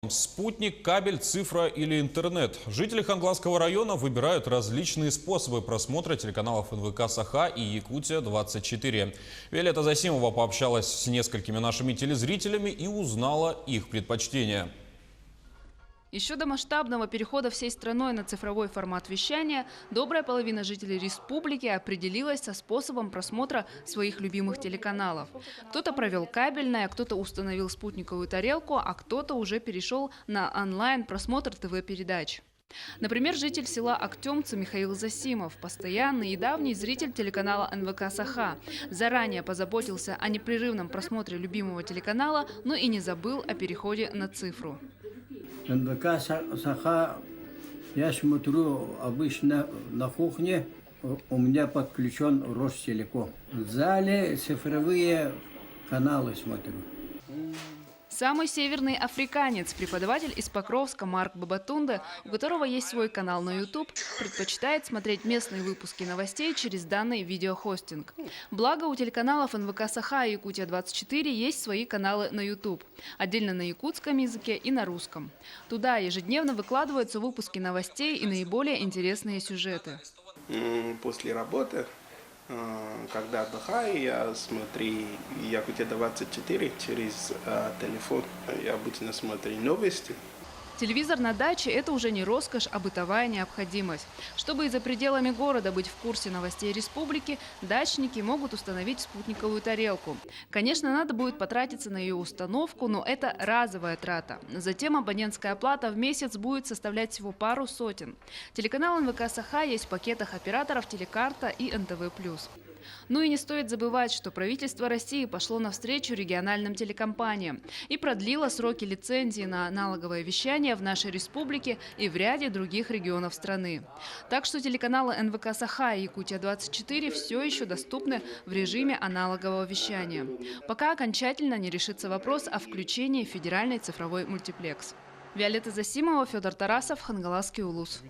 Спутник, кабель, цифра или интернет. Жители Хангаласского района выбирают различные способы просмотра телеканалов НВК «Саха» и «Якутия-24». Виолетта Засимова пообщалась с несколькими нашими телезрителями и узнала их предпочтения. Еще до масштабного перехода всей страной на цифровой формат вещания добрая половина жителей республики определилась со способом просмотра своих любимых телеканалов. Кто-то провел кабельное, кто-то установил спутниковую тарелку, а кто-то уже перешел на онлайн-просмотр ТВ-передач. Например, житель села Актемцы Михаил Засимов, постоянный и давний зритель телеканала НВК «Саха», заранее позаботился о непрерывном просмотре любимого телеканала, но и не забыл о переходе на цифру. НВК «Саха» я смотрю обычно на кухне, у меня подключен Ростелеком. В зале цифровые каналы смотрю. Самый северный африканец, преподаватель из Покровска Марк Бабатунде, у которого есть свой канал на YouTube, предпочитает смотреть местные выпуски новостей через данный видеохостинг. Благо, у телеканалов НВК «Саха» и «Якутия-24» есть свои каналы на YouTube. Отдельно на якутском языке и на русском. Туда ежедневно выкладываются выпуски новостей и наиболее интересные сюжеты. После работы, когда отдыхаю, я смотрю Якутия-24 через телефон. Я обычно смотрю новости. Телевизор на даче – это уже не роскошь, а бытовая необходимость. Чтобы и за пределами города быть в курсе новостей республики, дачники могут установить спутниковую тарелку. Конечно, надо будет потратиться на ее установку, но это разовая трата. Затем абонентская плата в месяц будет составлять всего пару сотен. Телеканал НВК «Саха» есть в пакетах операторов «Телекарта» и НТВ+. Ну и не стоит забывать, что правительство России пошло навстречу региональным телекомпаниям и продлило сроки лицензии на аналоговое вещание в нашей республике и в ряде других регионов страны. Так что телеканалы НВК «Саха» и «Якутия-24» все еще доступны в режиме аналогового вещания, пока окончательно не решится вопрос о включении в федеральный цифровой мультиплекс. Виолетта Засимова, Федор Тарасов, Хангаласский улус.